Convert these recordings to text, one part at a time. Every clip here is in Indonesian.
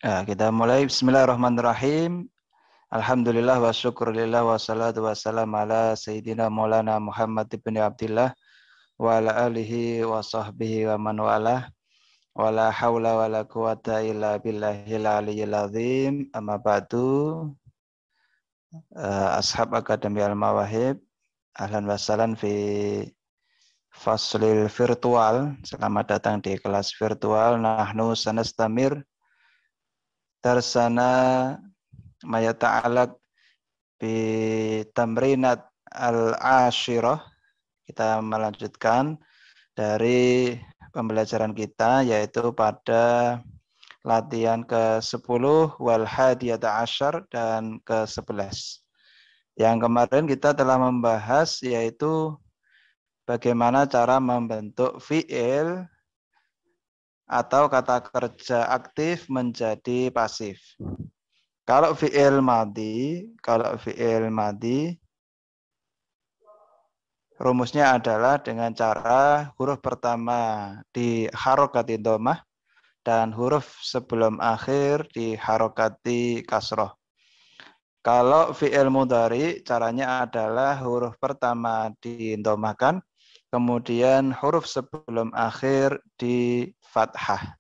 Ya, kita mulai. Bismillahirrahmanirrahim. Alhamdulillah wa syukurillah wa salatu wa salam ala Sayyidina Maulana Muhammad ibn Abdillah wa ala alihi wa sahbihi wa man walah wa la hawla wa la quwata illa billahil aliyyil azim. Amma ba'du. Ashab Akademi Al-Mawahib, ahlan wa salam fi faslil virtual. Selamat datang di kelas virtual. Nahnu sanastamir darsana ma yata'alaq bi tamrinat al-ashirah. Kita melanjutkan dari pembelajaran kita, yaitu pada latihan ke-10 wal hadiyata asyar dan ke-11. Yang kemarin kita telah membahas yaitu bagaimana cara membentuk fi'il atau kata kerja aktif menjadi pasif. Kalau fi'il madhi, rumusnya adalah dengan cara huruf pertama di harokati dhammah dan huruf sebelum akhir di harokati kasroh. Kalau fi'il mudhari, caranya adalah huruf pertama didhammahkan, kemudian huruf sebelum akhir di fathah.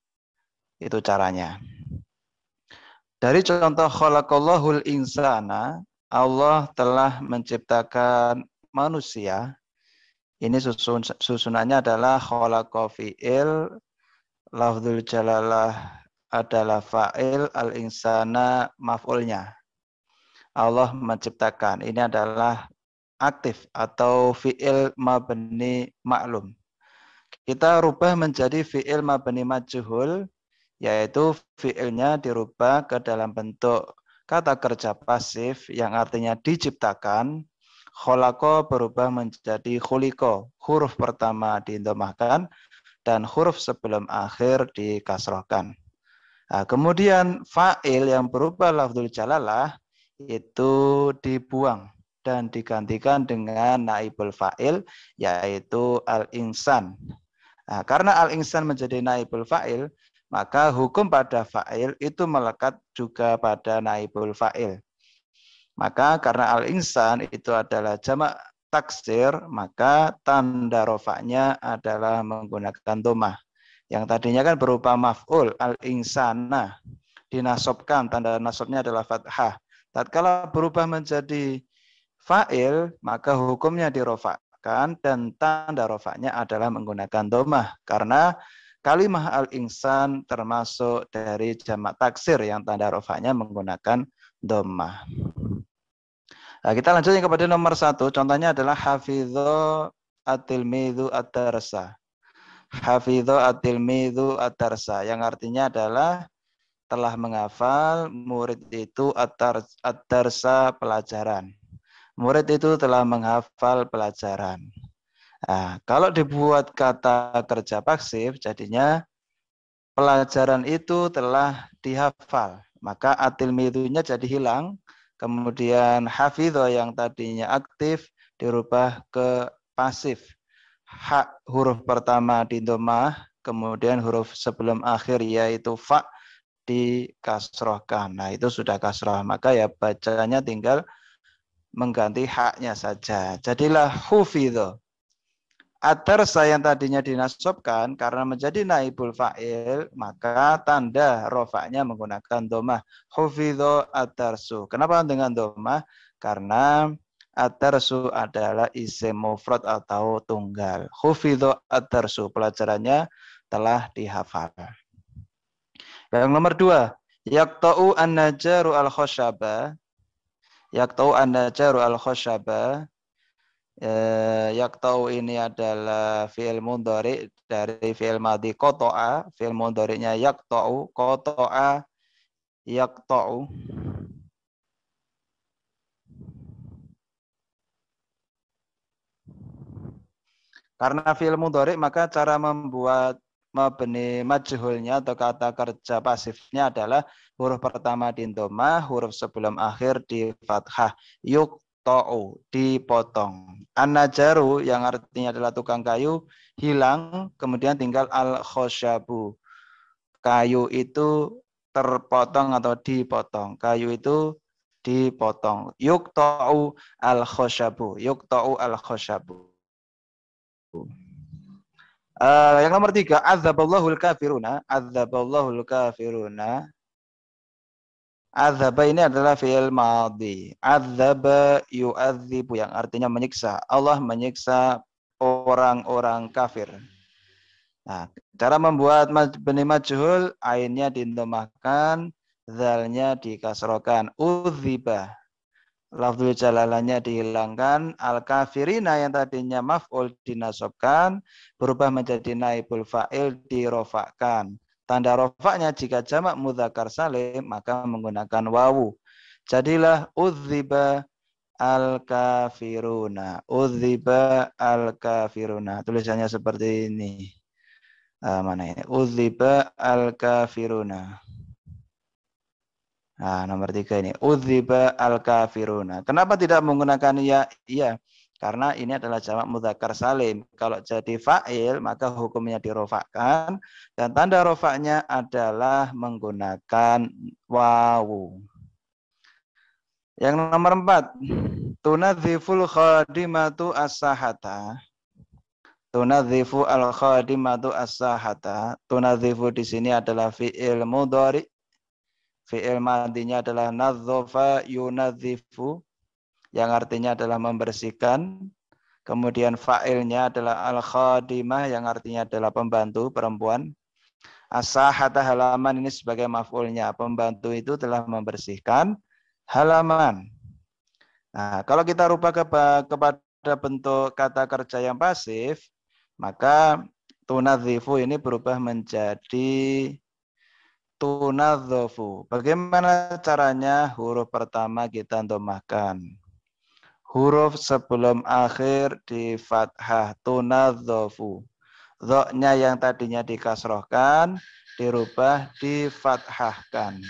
Itu caranya. Dari contoh khalaqallahul insana, Allah telah menciptakan manusia. Ini susunannya adalah khalaqa fi'il, lafdzul jalalah adalah fa'il, al-insana maf'ulnya. Allah menciptakan. Ini adalah aktif atau fi'il mabni ma'lum. Kita rubah menjadi fi'il mabni majhul, yaitu fi'ilnya dirubah ke dalam bentuk kata kerja pasif yang artinya diciptakan. Khalaqa berubah menjadi khuliqa, huruf pertama didhammahkan dan huruf sebelum akhir dikasrohkan. Nah, kemudian fa'il yang berubah lafdzul jalalah itu dibuang dan digantikan dengan naibul fa'il, yaitu al-insan. Nah, karena al-insan menjadi naibul fa'il, maka hukum pada fa'il itu melekat juga pada naibul fa'il. Maka karena al-insan itu adalah jamak taksir, maka tanda rofaknya adalah menggunakan dhammah. Yang tadinya kan berupa maf'ul, al-insana, dinasobkan, tanda nasabnya adalah fathah. Tatkala berubah menjadi fa'il, maka hukumnya dirofakkan dan tanda rofaknya adalah menggunakan dhammah. Karena kalimah al-insan termasuk dari jamak taksir yang tanda rofaknya menggunakan dhammah. Nah, kita lanjutkan kepada nomor 1. Contohnya adalah hafidho at-tilmidhu ad-darsa. Hafidho at-tilmidhu ad-darsa, yang artinya adalah telah menghafal murid itu ad-darsa pelajaran. Murid itu telah menghafal pelajaran. Nah, kalau dibuat kata kerja pasif, jadinya pelajaran itu telah dihafal. Maka at-tilmidhunya jadi hilang. Kemudian hafidho yang tadinya aktif dirubah ke pasif. Huruf pertama di dhammah, kemudian huruf sebelum akhir yaitu fa dikasrohkan. Nah, itu sudah kasroh, maka ya bacanya tinggal mengganti haknya saja. Jadilah hufidho. Ad-darsa yang tadinya dinasobkan karena menjadi naibul fa'il, maka tanda rofaknya menggunakan dhammah. Hufidho ad-darsu. Kenapa dengan dhammah? Karena ad-darsu adalah isim mufrad atau tunggal. Hufidho ad-darsu, pelajarannya telah dihafal. Yang nomor 2, yaqta'u an-najaru al-khosyaba. Yaqta'u an-najaru al-khosyaba. Yaqta'u ini adalah fi'il mudhari dari fi'il madhi qata'a. Fi'il mudhari'nya yaqta'u, qata'a, yaqta'u. Karena fi'il mudhari, maka cara membuat mabni majhulnya atau kata kerja pasifnya adalah huruf pertama di dhammah, huruf sebelum akhir di fathah. Yuqta'u, dipotong. An-najaru yang artinya adalah tukang kayu hilang, kemudian tinggal al-khosyabu. Kayu itu terpotong atau dipotong. Kayu itu dipotong. Yuqta'u al-khosyabu. Yuqta'u al-khosyabu. Yang nomor 3, adzaballahul kafiruna. Adzaballahul kafiruna. Adzaba ini adalah fi'il madhi. Adzaba yu'adzibu yang artinya menyiksa. Allah menyiksa orang-orang kafir. Nah, cara membuat mabni majhul, ainnya dindomahkan, zalnya dikasrokan. Udziba. Lafzul jalalanya dihilangkan. Al-kafirina yang tadinya maf'ul dinasobkan, berubah menjadi naibul fa'il dirofakkan. Tanda rofaknya jika jamak mudzakkar salim maka menggunakan wawu. Jadilah udziba al-kafiruna. Udziba al-kafiruna. Tulisannya seperti ini. Mana ini? Udziba al-kafiruna. Nah, nomor 3 ini. Udziba al-kafiruna. Kenapa tidak menggunakan ya? Iya. Karena ini adalah jamak mudzakkar salim. Kalau jadi fa'il, maka hukumnya dirofakkan. Dan tanda rofaknya adalah menggunakan wawu. Yang nomor 4. Tunadziful khadimatu as-sahata. Tunadzifu al-khadimatu as-sahata. Tunadzifu di sini adalah fi'il mudhari. Fi'il madhinya adalah nadzofa yunadzifu, yang artinya adalah membersihkan. Kemudian fa'ilnya adalah al-khadimah yang artinya adalah pembantu perempuan. As-sahata halaman ini sebagai maf'ulnya. Pembantu itu telah membersihkan halaman. Nah, kalau kita rubah kepada bentuk kata kerja yang pasif, maka tunadzifu ini berubah menjadi tunadzofu. Bagaimana caranya? Huruf pertama kita domahkan. Huruf sebelum akhir di fathah. Tunadzofu. Dho-nya yang tadinya dikasrohkan dirubah di fathahkan.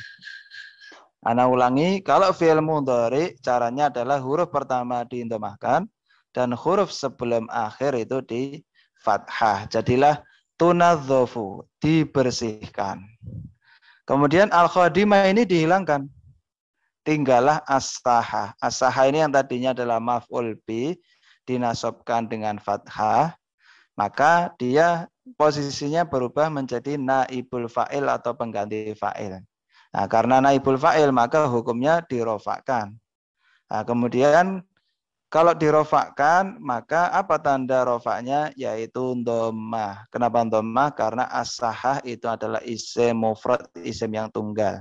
Ana ulangi, kalau fi'il mudhari caranya adalah huruf pertama didomahkan dan huruf sebelum akhir itu di fathah. Jadilah tunadzofu, dibersihkan. Kemudian al-khadimah ini dihilangkan. Tinggallah as-saha. As-saha ini yang tadinya adalah maf'ul bi, dinasobkan dengan fathah. Maka dia posisinya berubah menjadi naibul fa'il atau pengganti fa'il. Nah, karena naibul fa'il maka hukumnya dirofakkan. Nah, kemudian kalau dirofakkan, maka apa tanda rofaknya? Yaitu dhammah. Kenapa dhammah? Karena as-sahah itu adalah isim mufrad, isim yang tunggal.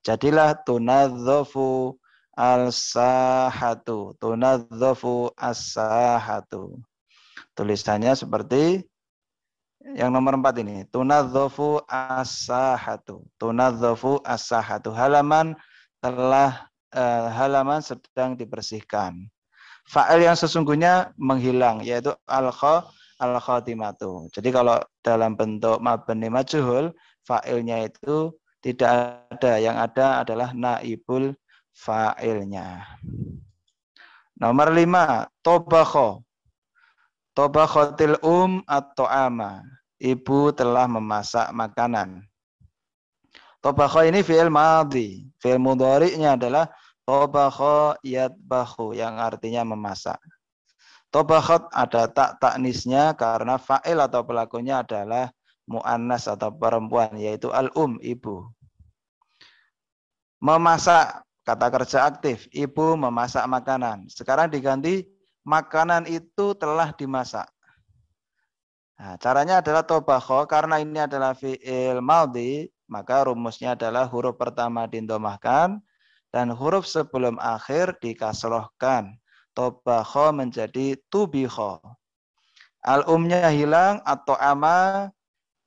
Jadilah tunadzofu al-sahatu. Tunadzofu as-sahatu. Tulisannya seperti yang nomor 4 ini. Tunadzofu as-sahatu. Tunadzofu as-sahatu. Halaman sedang dibersihkan. Fa'il yang sesungguhnya menghilang, yaitu al-khatimatu. Jadi kalau dalam bentuk mabni majhul, fa'ilnya itu tidak ada. Yang ada adalah naibul fa'ilnya. Nomor 5, tobakho. Tobakhotil atau ama. Ibu telah memasak makanan. Tobakho ini fi'il madhi. Fi'il mudhari'nya adalah tobakho yatbakhu yang artinya memasak. Tobakhot ada tak taknisnya karena fa'il atau pelakunya adalah mu'annas atau perempuan, yaitu ibu. Memasak, kata kerja aktif, ibu memasak makanan. Sekarang diganti makanan itu telah dimasak. Nah, caranya adalah tobakho, karena ini adalah fi'il madhi, maka rumusnya adalah huruf pertama dindomahkan dan huruf sebelum akhir dikasrohkan. Tobakho menjadi tubikho. Al-umnya hilang atau ama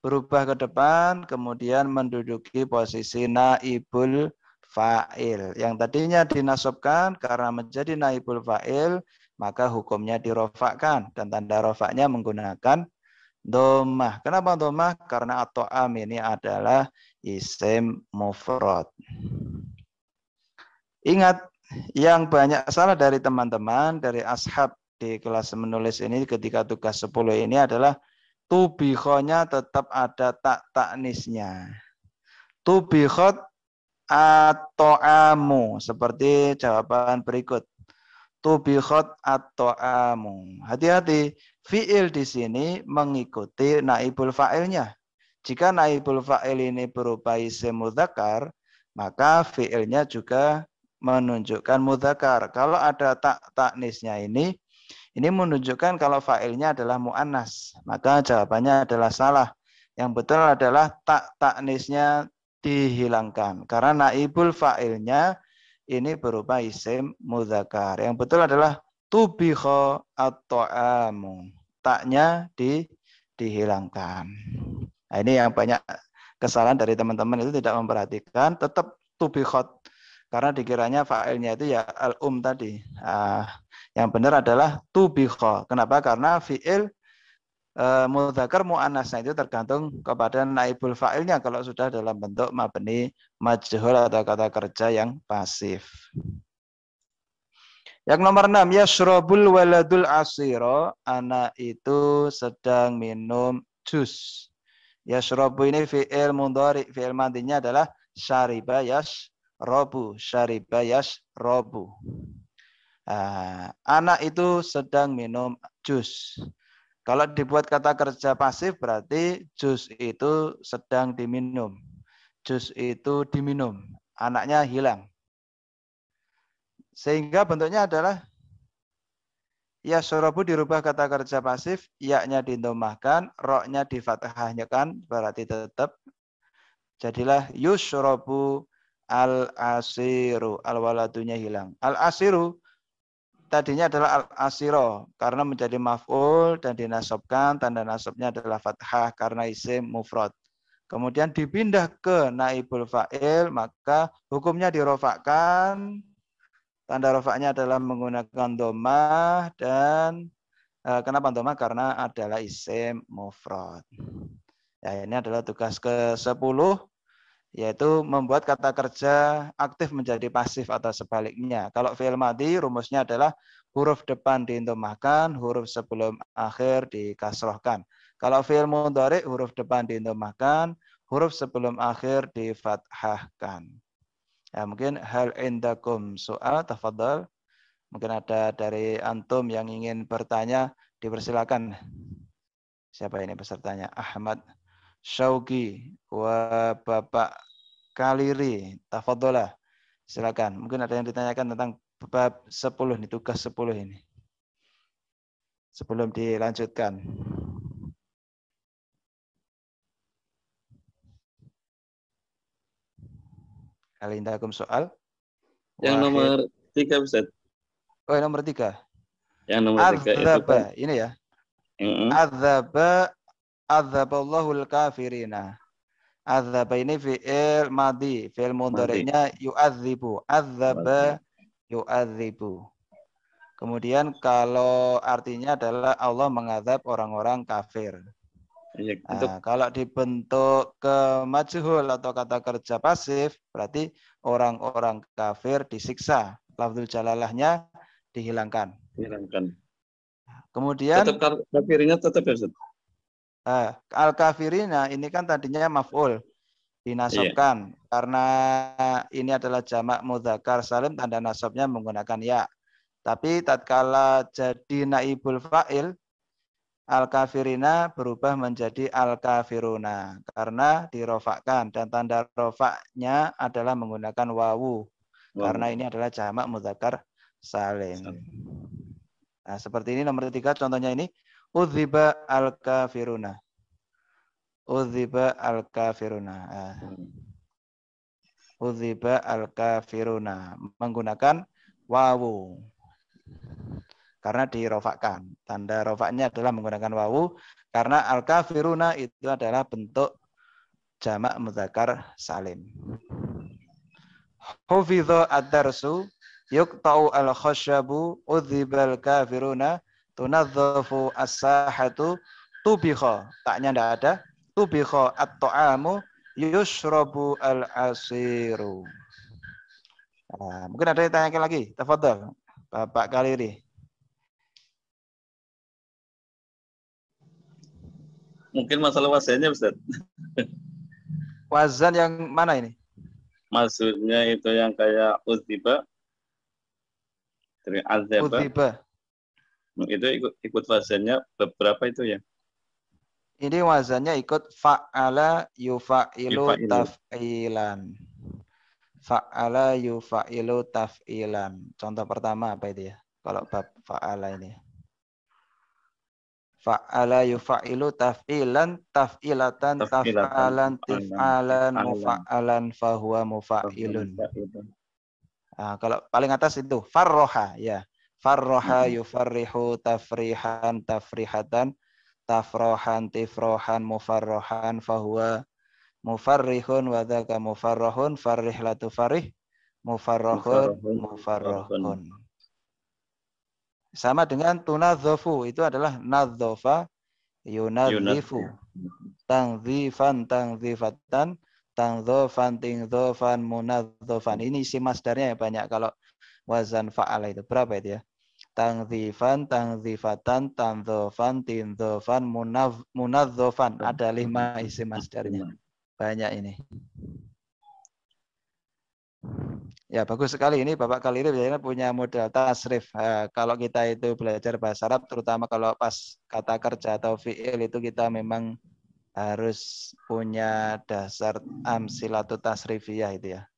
berubah ke depan, kemudian menduduki posisi naibul fa'il. Yang tadinya dinasobkan karena menjadi naibul fa'il, maka hukumnya dirofakkan. Dan tanda rofaknya menggunakan dhammah. Kenapa dhammah? Karena at-ta'am ini adalah isim mufrad. Ingat, yang banyak salah dari teman-teman, dari ashab di kelas menulis ini ketika tugas 10 ini adalah tubikhonya tetap ada tak taknisnya. Tubikhot at-ta'amu seperti jawaban berikut. Tubikhat at-ta'amu. Hati-hati, fiil di sini mengikuti naibul fa'ilnya. Jika naibul fa'il ini berupa isim mudzakkar, maka fiilnya juga menunjukkan mudzakkar. Kalau ada taknisnya ini menunjukkan kalau fa'ilnya adalah mu'annas. Maka jawabannya adalah salah. Yang betul adalah taknisnya dihilangkan. Karena naibul fa'ilnya ini berupa isim mudzakkar. Yang betul adalah tubikha at-ta'amu. Taknya dihilangkan. Nah, ini yang banyak kesalahan dari teman-teman itu tidak memperhatikan, tetap tubikhat. Karena dikiranya fa'ilnya itu ya al-um tadi. Yang benar adalah tubikha. Kenapa? Karena fi'il mudzakkar mu'annasnya itu tergantung kepada naibul fa'ilnya kalau sudah dalam bentuk mabni majhul atau kata kerja yang pasif. Yang nomor 6, yashrabul waladul asiro, anak itu sedang minum jus. Yashrabu ini fi'il mudhari, fi'il madhinya adalah syariba yashrabu, syariba yashrabu. Anak itu sedang minum jus. Kalau dibuat kata kerja pasif berarti jus itu sedang diminum. Jus itu diminum. Anaknya hilang. Sehingga bentuknya adalah ya syarabu dirubah kata kerja pasif, ya-nya dindomahkan, ro-nya difathahkan, berarti tetap. Jadilah yusyrabu al-asiru. Al-waladunya hilang. Al-asiru tadinya adalah al-asiro karena menjadi maf'ul dan dinasabkan, tanda nasabnya adalah fathah karena isim mufrad. Kemudian dipindah ke naibul fa'il, maka hukumnya dirofakkan. Tanda rofaknya adalah menggunakan domah dan kenapa domah? Karena adalah isim mufrad. Ya, ini adalah tugas ke-10. Yaitu membuat kata kerja aktif menjadi pasif atau sebaliknya. Kalau fi'il madhi rumusnya adalah huruf depan diindomahkan, huruf sebelum akhir dikasrohkan. Kalau fi'il mudhari huruf depan diindomahkan, huruf sebelum akhir difathahkan. Ya, mungkin hal indakum soal, tafadhal. Mungkin ada dari antum yang ingin bertanya, dipersilakan. Siapa ini pesertanya? Ahmad Syauqi wa Bapak Kaliri, tafadholah. Silakan. Mungkin ada yang ditanyakan tentang bab 10 ini, tugas 10 ini. Sebelum dilanjutkan. Alindakum soal. Yang nomor 3, Ustaz. Oh, yang nomor 3. Yang nomor 3 itu kan. Ini ya. Adzaballahul kafirina. Adzaba ini fi'il madhi, fi'il mudhari'nya yu'adzibu. Adzaba yu'adzibu. Kemudian kalau artinya adalah Allah mengazab orang-orang kafir. Kalau dibentuk ke majhul atau kata kerja pasif, berarti orang-orang kafir disiksa. Lafzul jalalahnya dihilangkan. Kemudian tetap kafirnya tetap ya, Ustaz. Al-kafirina ini kan tadinya maf'ul, dinasabkan. Iya. Karena ini adalah jamak mudzakkar salim, tanda nasabnya menggunakan ya. Tapi tatkala jadi naibul fa'il, al-kafirina berubah menjadi al-kafiruna karena dirofakkan dan tanda rofaknya adalah menggunakan wawu. Karena ini adalah jamak mudzakkar salim. Nah, seperti ini nomor 3 contohnya ini. Udziba al-kafiruna. Udziba al-kafiruna. Udziba al-kafiruna. Menggunakan wawu. Karena dirofakkan. Tanda rofaknya adalah menggunakan wawu. Karena al-kafiruna itu adalah bentuk jamak mudzakkar salim. Hufidho ad-darsu. Yuqta'u al-khasyabu. Udziba al-kafiruna. Tunadzafu as-sahatu. Tubikha, taknya tidak ada. Tubikha at-ta'amu yushrabu al-asiru. Mungkin ada yang tanyakan lagi. Tafadhal, Bapak Kaliri. Mungkin masalah wazannya, Ustaz. Wazan yang mana ini? maksudnya itu yang kayak uziba dari azaba Udhiba. itu ikut wazannya beberapa itu ya. Ini wazannya ikut fa'ala yufa'ilu Yufailu. taf'ilan. Fa'ala yufa'ilu taf'ilan. Contoh pertama apa itu ya? Kalau bab fa'ala ini. Fa'ala yufa'ilu taf'ilan, taf'ilatan, Tafilatan taf'alan, alam tif'alan, alam mufa'alan, fahuwa mufa'ilun. itu. Nah, kalau paling atas itu farroha ya. Farroha yufarrihu tafrihan tafrihatan tafrohan tifrohan mufarrohan fahuwa mufarrihun wa dzaka mufarrohun farrih la tufarrih mufarrohun Mufarrahun mufarrahun. mufarrohun. Sama dengan tunadzofu itu adalah nadzofa yunadzifu. Tangdzifan tangdzifatan tangdzofan tingdzofan munadzofan. Ini isi masdarnya ya banyak kalau wazan fa'ala itu. Berapa itu ya? Tangdzifan, tangdzifatan, tangdzofan, tindofan, munadzofan. Ada 5 isi masdarnya. Banyak ini. Ya bagus sekali ini Bapak Khalil biasanya punya modal tasrif. Kalau kita itu belajar bahasa Arab, terutama kalau pas kata kerja atau fi'il itu kita memang harus punya dasar amsilatut tasrifiyah itu ya.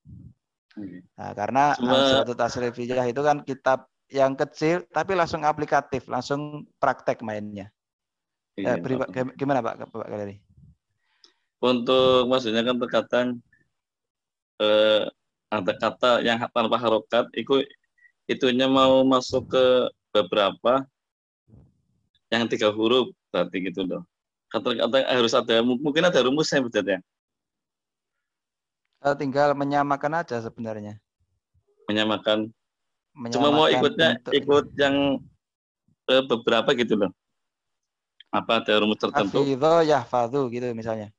Nah, karena amsilatut tasrifiyah itu kan kitab yang kecil tapi langsung aplikatif, langsung praktek mainnya. Iya, Gimana Pak Khalil? untuk maksudnya kan terkadang ada kata yang tanpa harokat itunya mau masuk ke beberapa yang 3 huruf berarti gitu loh. Kata-kata harus ada mungkin ada rumusnya berarti ya. Tinggal menyamakan aja sebenarnya. Menyamakan. Cuma mau ikutnya ikut yang beberapa gitu loh. Apa ada rumus tertentu? Hafidho yahfadhu gitu misalnya.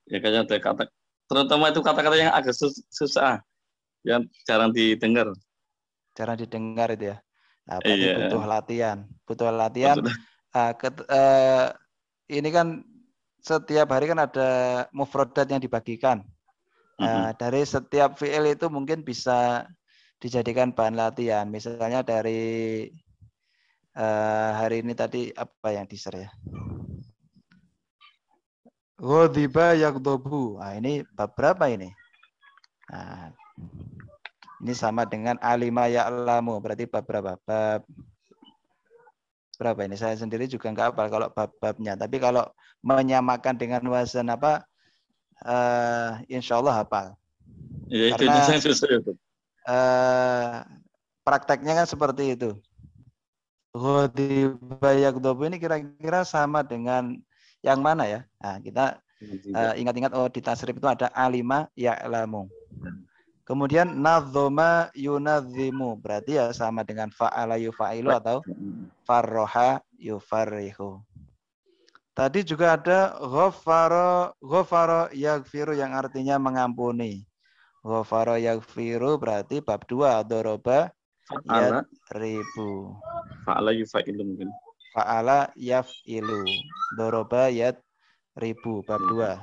Ya kayaknya ada kata terutama itu kata-kata yang agak susah yang jarang didengar. Jarang didengar itu ya. Nah, berarti butuh latihan. Butuh latihan. Ini kan setiap hari kan ada mufrodat yang dibagikan. Dari setiap fi'il itu mungkin bisa dijadikan bahan latihan. Misalnya dari hari ini tadi apa yang di-share ya? Ghadiba yaghdabu. Nah, ini bab berapa ini? Nah, ini sama dengan alima ya'lamu. Berarti bab berapa? Bab berapa ini? Saya sendiri juga nggak hafal kalau bab-babnya. Tapi kalau menyamakan dengan wazan apa? Insya Allah hafal. Ya, karena susah, prakteknya kan seperti itu. Ghadiba yaghdabu ini kira-kira sama dengan yang mana ya? Nah, kita ingat-ingat di tasrif itu ada alima ya'lamu. Kemudian nadzoma yunadzimu, berarti ya sama dengan fa'ala yufa'ilu atau farroha yufarrihu. Tadi juga ada ghafara yaghfiru yang artinya mengampuni. Ghafara yaghfiru berarti bab 2 doroba yadribu. Fa'ala yufa'ilu mungkin. Fa'ala yaf'ilu. Doroba yadribu bab 2.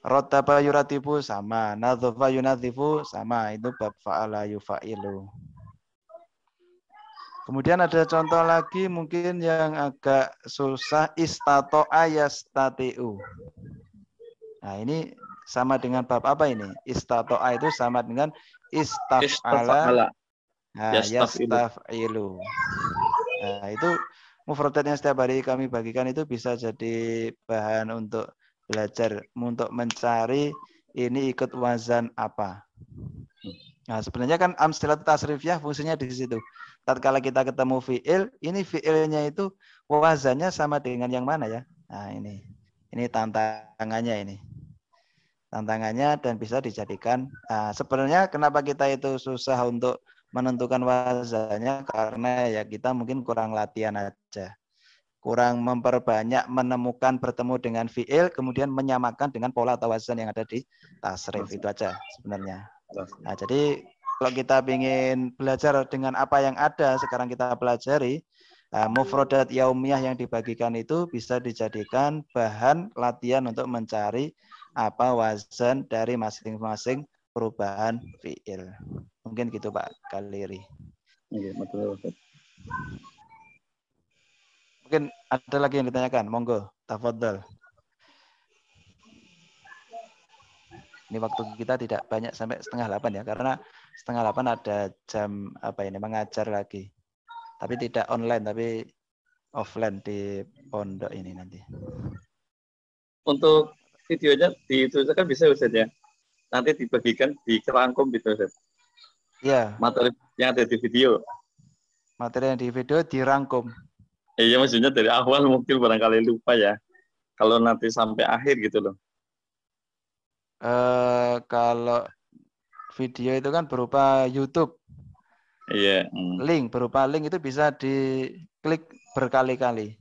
Rottaba yuratibu sama, nadzofa yunadzifu sama, itu bab fa'ala yufa'ilu. Kemudian ada contoh lagi mungkin yang agak susah, istato'a yastatiu. Nah ini sama dengan bab apa ini? Istato'a itu sama dengan istaf'ala yastaf'ilu. Nah itu mufradat yang setiap hari kami bagikan itu bisa jadi bahan untuk belajar, untuk mencari ini ikut wazan apa. Nah sebenarnya kan amsilat tasrifiyah fungsinya di situ. Tatkala kita ketemu fi'il, ini fi'ilnya itu wazannya sama dengan yang mana ya? Nah ini tantangannya ini. Tantangannya dan bisa dijadikan. Sebenarnya kenapa kita itu susah untuk menentukan wazannya karena ya kita mungkin kurang latihan aja. Kurang memperbanyak menemukan bertemu dengan fi'il kemudian menyamakan dengan pola atau wazan yang ada di tasrif. Itu aja sebenarnya. Nah, jadi kalau kita ingin belajar dengan apa yang ada sekarang kita pelajari, mufrodat yaumiyah yang dibagikan itu bisa dijadikan bahan latihan untuk mencari apa wazan dari masing-masing perubahan fiil. Mungkin gitu Pak Kaliri. Iya, betul. Mungkin ada lagi yang ditanyakan, monggo, tafadhol. Ini waktu kita tidak banyak sampai 7:30 ya, karena 7:30 ada jam apa ini mengajar lagi. Tapi tidak online, tapi offline di pondok ini nanti. Untuk videonya di itu kan bisa Ustaz ya. Nanti dibagikan di kerangkum gitu Ustaz. Ya. Materi yang ada di video. Materi yang di video dirangkum. Iya, maksudnya dari awal mungkin barangkali lupa ya. Kalau nanti sampai akhir gitu loh. Kalau video itu kan berupa YouTube. Iya. Berupa link itu bisa diklik berkali-kali.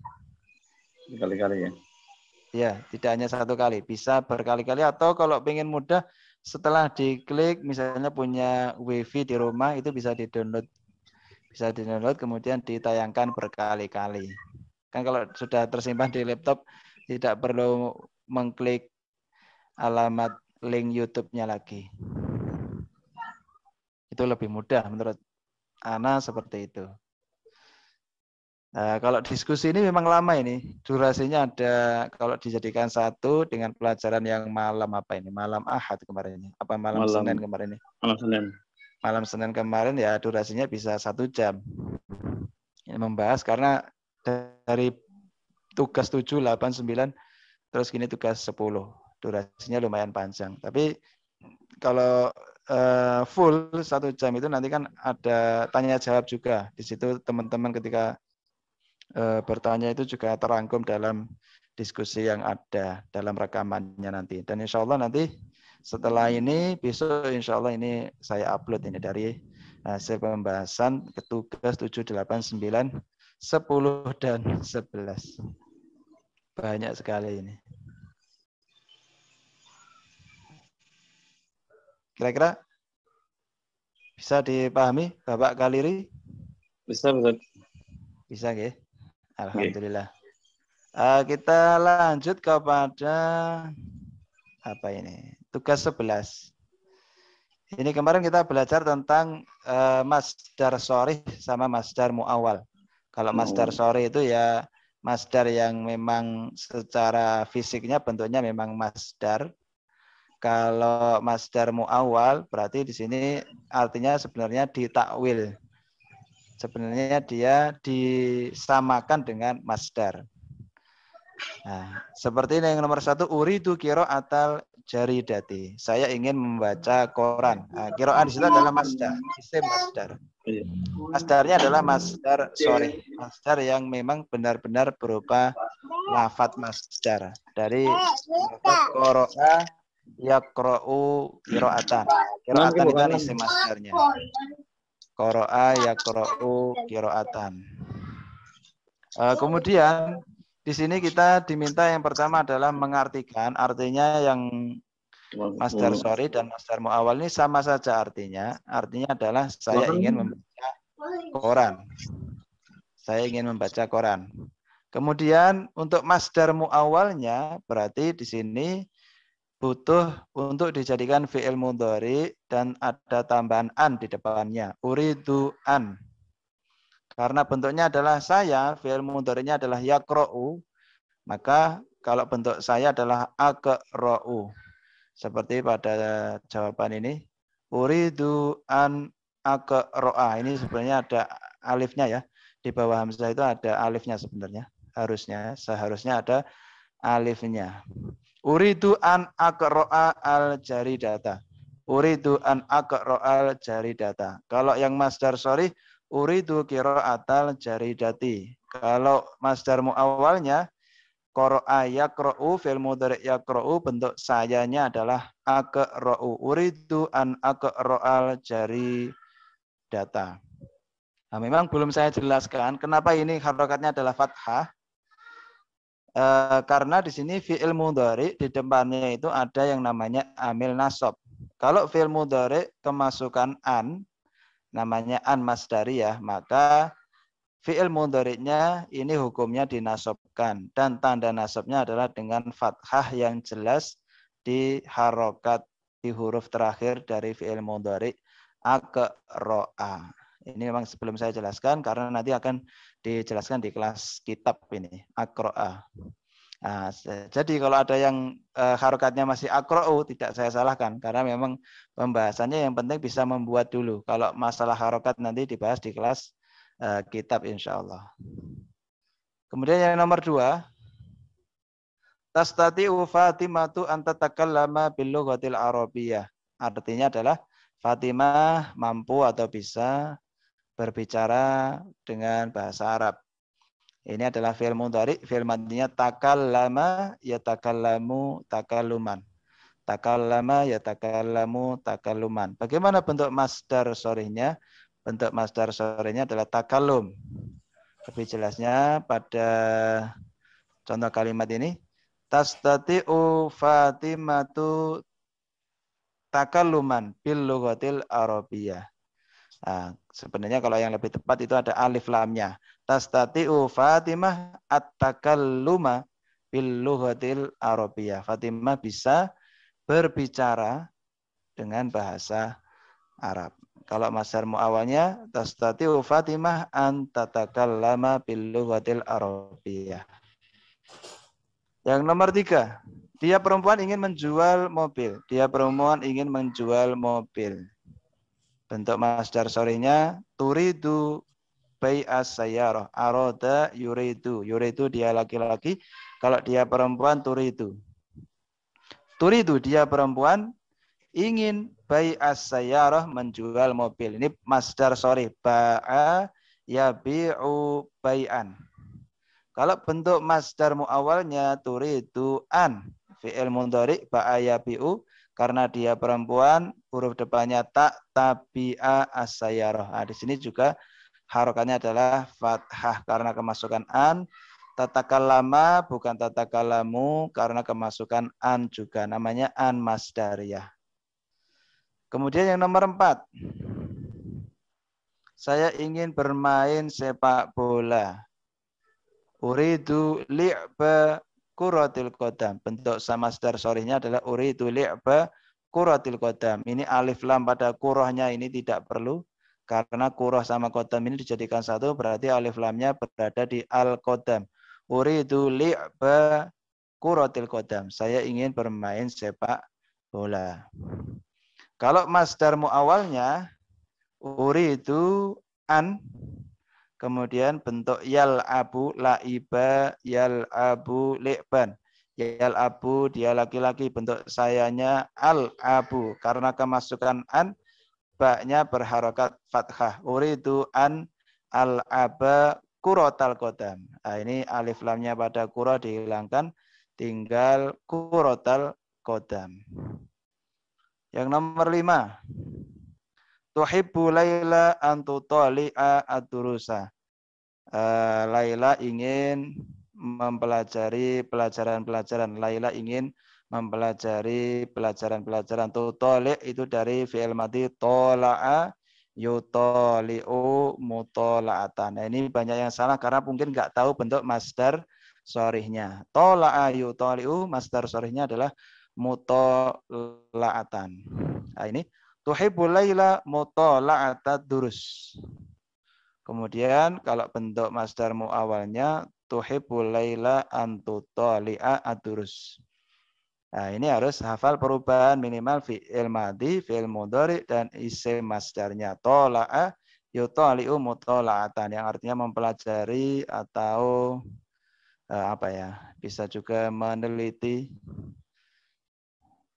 Berkali-kali ya. Ya, tidak hanya satu kali, bisa berkali-kali atau kalau pengen mudah setelah diklik misalnya punya WiFi di rumah itu bisa di-download. Bisa di-download kemudian ditayangkan berkali-kali. Kan kalau sudah tersimpan di laptop tidak perlu mengklik alamat link YouTube-nya lagi. Itu lebih mudah menurut Ana seperti itu. Nah, kalau diskusi ini memang lama ini. Durasinya ada kalau dijadikan satu dengan pelajaran yang malam apa ini? Malam Ahad kemarin. Apa malam Senin kemarin ini? Malam Senin. Malam Senin kemarin ya durasinya bisa 1 jam. Ini membahas karena dari tugas 7, 8, 9 terus gini tugas 10. Durasinya lumayan panjang. Tapi kalau full 1 jam itu nanti kan ada tanya jawab juga. Di situ teman-teman ketika bertanya itu juga terangkum dalam diskusi yang ada dalam rekamannya nanti. Dan insya Allah nanti setelah ini besok insya Allah ini saya upload ini dari hasil pembahasan tugas 7, 8, 9, 10 dan 11. Banyak sekali ini. Kira-kira bisa dipahami Bapak Kaliri? Bisa, Ustaz. Bisa ya? Alhamdulillah. Kita lanjut kepada apa ini? Tugas 11. Ini kemarin kita belajar tentang masdar sharih sama masdar muawwal. Kalau masdar sharih itu ya masdar yang memang secara fisiknya bentuknya memang masdar. Kalau masdar muawwal berarti di sini artinya sebenarnya ditakwil. Sebenarnya dia disamakan dengan masdar. Nah, seperti ini yang nomor 1, uridu qiraatal jaridati. Saya ingin membaca koran. Nah, qiraat di situ adalah masdar, isim masdar. Masdarnya adalah masdar sharih, masdar yang memang benar-benar berupa lafadz masdar. Dari qira'a yaqra'u qiraatan. Qiraatan itu kan isim masdarnya. Qara'a yaqra'u qiraatan. Kemudian di sini kita diminta yang pertama adalah mengartikan, artinya yang masdar sharih dan masdar muawwal ini sama saja artinya. Artinya adalah saya ingin membaca koran. Saya ingin membaca koran. Kemudian untuk masdar muawwalnya berarti di sini butuh untuk dijadikan fi'il mudhari dan ada tambahan an di depannya. Uridu an. Karena bentuknya adalah saya, fi'il mudhari'nya adalah yaqra'u, maka kalau bentuk saya adalah aqra'u. Seperti pada jawaban ini, uridu an aqra'a. Ini sebenarnya ada alifnya ya. Di bawah hamzah itu ada alifnya sebenarnya. Seharusnya ada alifnya. Uridu an aqra'a al-jaridata. Uridu an aqra'a al-jaridata. Kalau yang masdar sharih uridu qiraatal jaridati. Kalau masdar muawwalnya qara'a yaqra'u, fi'il mudhari' yaqra'u, bentuk sayanya adalah aqra'u. Uridu an aqra'al jaridata. Nah, memang belum saya jelaskan kenapa ini harokatnya adalah fathah. Karena di sini fi'il mudhari di depannya itu ada yang namanya amil nasab. Kalau fi'il mudhari kemasukan an, namanya an masdariyah, maka fi'il mudhari'nya ini hukumnya dinasobkan dan tanda nasabnya adalah dengan fathah yang jelas di harokat di huruf terakhir dari fi'il mudhari aqra'a. Ini memang sebelum saya jelaskan karena nanti akan dijelaskan di kelas kitab ini aqra'a. Nah, jadi kalau ada yang harokatnya masih akra'u tidak saya salahkan karena memang pembahasannya yang penting bisa membuat dulu. Kalau masalah harokat nanti dibahas di kelas kitab insya Allah. Kemudian yang nomor 2, tastati'u Fatimatu an tatakallama bil lughatil arabiyyah. Artinya adalah Fatimah mampu atau bisa berbicara dengan bahasa Arab. Ini adalah fi'il mudhari, fi'il madhinya takallama yatakallamu takalluman. Takallama yatakallamu takalluman. Bagaimana bentuk masdar sorihnya? Bentuk masdar sorihnya adalah takallum. Lebih jelasnya pada contoh kalimat ini. Tastati'u Fatimatu takalluman bil lughatil arabiyyah. Nah, sebenarnya kalau yang lebih tepat itu ada alif lamnya. Tastati'u Fatimah at-takalluma bil lughatil arabiyyah. Fatimah bisa berbicara dengan bahasa Arab. Kalau masdar muawalnya tastati'u Fatimah an tatakallama bil lughatil arabiyyah. Yang nomor 3, dia perempuan ingin menjual mobil. Dia perempuan ingin menjual mobil. Bentuk masdar sorenya turidu bai'as sayyarah. Aroda yuridu. Yuridu dia laki-laki. Kalau dia perempuan turidu. Turidu dia perempuan ingin bai'as sayyarah menjual mobil. Ini masdar sorry. Ba'a yabi'u bai'an. Kalau bentuk masdar muawalnya turidu an. Fi'il mudhari ba'a yabi'u. Karena dia perempuan, huruf depannya tak tabi'a as-sayyarah. Nah, di sini juga harokatnya adalah fathah karena kemasukan an. Tatakallama bukan tatakallamu karena kemasukan an juga. Namanya an masdariyah. Kemudian yang nomor 4. Saya ingin bermain sepak bola. Uridu li'ba kuratil qadam. Bentuk masdar sorihnya adalah uridu li'ba kuratil qadam. Ini alif lam pada kurahnya ini tidak perlu. Karena kurah sama qadam ini dijadikan satu. Berarti alif lamnya berada di al-qadam. Uridu li'ba kuratil qadam. Saya ingin bermain sepak bola. Kalau masdar muawalnya uridu an. Kemudian bentuk yal abu laiba yal abu li'ban. Yal abu dia laki-laki, bentuk sayanya al abu karena kemasukan an baknya berharokat fathah. Uridu an al aba kurotal qadam. Nah, ini alif lamnya pada kuro dihilangkan, tinggal kurotal qadam. Yang nomor 5. Tuhibbu Laila an tutali'a ad-durusa. Laila ingin mempelajari pelajaran-pelajaran. Laila ingin mempelajari pelajaran-pelajaran. Tutali' itu dari fi'il madhi tola'a yutoli'u mutola'atan. Nah, ini banyak yang salah karena mungkin nggak tahu bentuk masdar sorihnya. Tola'a yutoli'u masdar sorihnya adalah mutola'atan. Nah, ini tuhibbul laila mutala'atad durus. Kemudian kalau bentuk masdar muawalnya tuhibbul laila an tutali'a ad-durus. Nah, ini harus hafal perubahan minimal fi'il madhi, fi'il mudhari dan isim masdarnya. Tala'a yutali'u mutala'atan yang artinya mempelajari atau bisa juga meneliti.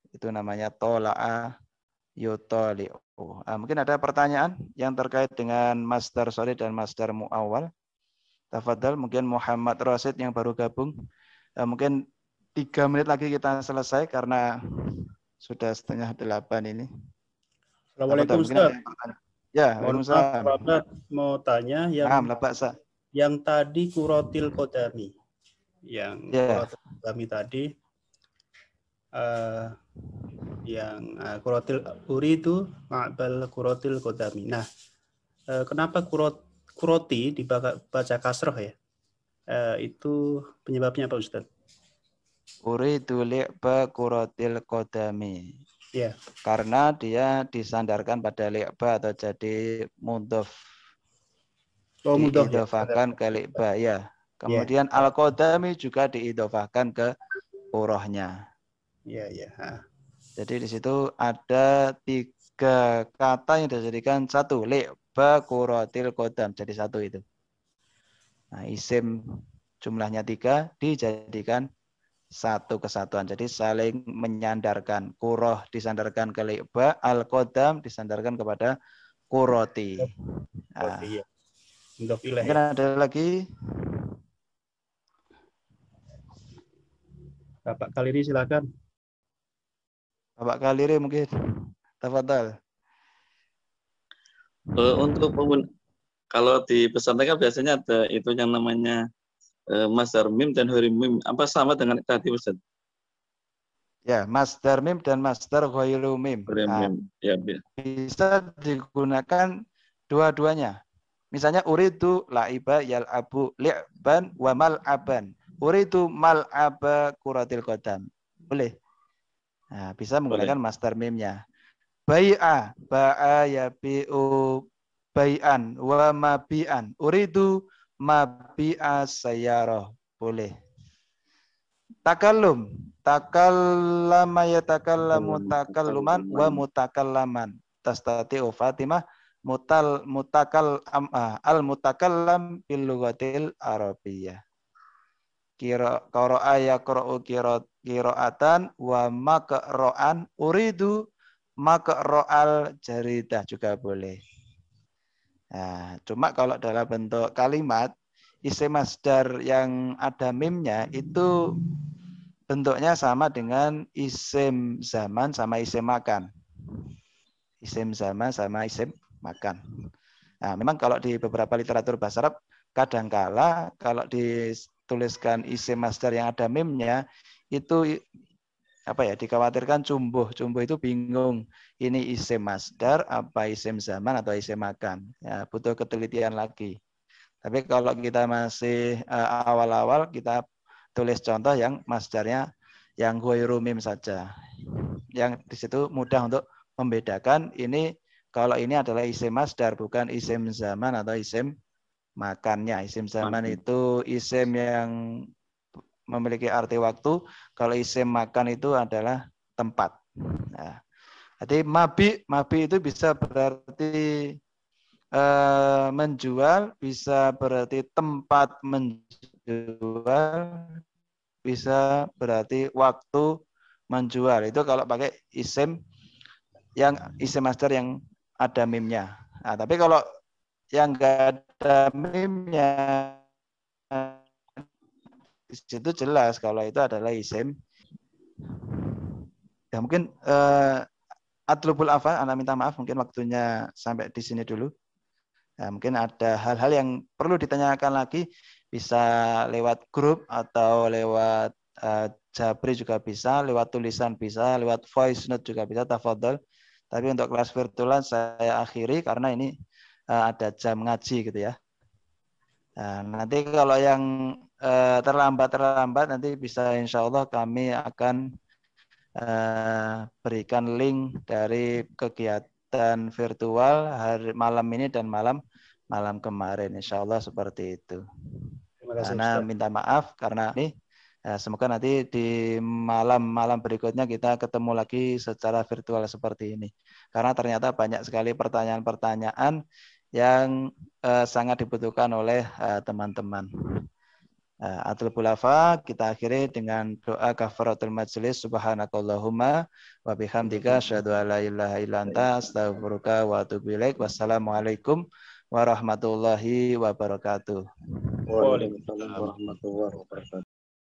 Itu namanya tola'a yutali'u. Mungkin ada pertanyaan yang terkait dengan masdar sorry dan masdar muawal. Tafadhal, mungkin Muhammad Rasid yang baru gabung. Mungkin 3 menit lagi kita selesai karena sudah 7:30 ini. Assalamualaikum Ustaz. Ya, waalaikumsalam. Mau tanya yang tadi kurotil kodami. Yang kurotil kodami tadi yang kurotil uri itu ma'bal kurotil kodami. Nah, kenapa kuroti dibaca kasroh ya? Itu penyebabnya apa Ustaz? Uridu li'ba kuratil qadami. Ya. Karena dia disandarkan pada li'ba atau jadi mudhof. Oh, mudhof ya. Diidhofahkan ke li'ba ya. Ya. Kemudian al-qadami juga diidhofahkan ke kurahnya. Ya, ya. Jadi di situ ada 3 kata yang dijadikan satu, li'ba kuratil qadam, jadi satu itu. Nah, isim jumlahnya 3 dijadikan satu kesatuan. Jadi saling menyandarkan. Kuroh disandarkan ke li'ba, al-qadam disandarkan kepada kuroti. Nah, Iya. Mungkin ya. Ada lagi? Bapak Kaliri silakan. Bapak Kaliri mungkin. Tafadhal. Untuk kalau di pesantren kan biasanya ada itu yang namanya masdar mim dan huruf mim. Apa sama dengan tadi Ustaz? Ya, masdar mim dan masdar ghairu mim. Nah, ya, bisa digunakan dua-duanya. Misalnya uridu la'iba yal'abu li'ban wa mal'aban. Uridu mal'aba kuratil qadam. Boleh. Nah, bisa menggunakan masdar mimnya. Bai'a, ba'a yabi'u bai'an wa mabi'an. Uridu mabi'a sayyarah. Boleh. Takallum, takallama yatakallamu takalluman wa mutakallaman. Tastati'u Fatimah al mutakallam bil lughatil arabiyyah. Qira'a yaqra'u qira'atan wa maqra'an uridu maqra'al jaridah juga boleh. Nah, cuma kalau dalam bentuk kalimat isim masdar yang ada mimnya itu bentuknya sama dengan isim zaman sama isim makan. Isim zaman sama isim makan. Nah, memang kalau di beberapa literatur bahasa Arab kadangkala kalau dituliskan isim masdar yang ada mimnya itu dikhawatirkan jumbuh itu bingung ini isim masdar apa isim zaman atau isim makan, ya butuh ketelitian lagi. Tapi kalau kita masih awal-awal kita tulis contoh yang masdarnya yang ghairu mim saja, yang di situ mudah untuk membedakan ini kalau ini adalah isim masdar bukan isim zaman atau isim makannya. Isim zaman itu isim yang memiliki arti waktu, kalau isim makan itu adalah tempat. Nah, jadi mabi itu bisa berarti menjual, bisa berarti tempat menjual, bisa berarti waktu menjual. Itu kalau pakai isim masdar yang ada mimnya. Nah, tapi kalau yang enggak ada mimnya, di situ jelas kalau itu adalah isim. Ya mungkin atlubul afan, Anda minta maaf mungkin waktunya sampai di sini dulu. Nah, mungkin ada hal-hal yang perlu ditanyakan lagi, bisa lewat grup atau lewat Jabri juga bisa, lewat tulisan bisa, lewat voice note juga bisa, tafadhol. Tapi untuk kelas virtualan saya akhiri karena ini ada jam ngaji gitu ya. Nah, nanti kalau yang terlambat nanti bisa insya Allah kami akan berikan link dari kegiatan virtual hari malam ini dan malam kemarin, insya Allah seperti itu. Terima kasih, karena Ustaz. minta maaf karena ini semoga nanti di malam berikutnya kita ketemu lagi secara virtual seperti ini, karena ternyata banyak sekali pertanyaan-pertanyaan yang sangat dibutuhkan oleh teman-teman. Atul Bulafa, kita akhiri dengan doa kafaratul majlis. Subhanakallahumma wa bihamdika asyhadu an la ilaha illa anta astaghfiruka wa atubu ilaik. Wassalamualaikum warahmatullahi wabarakatuh. Waalaikumsalam warahmatullahi wabarakatuh.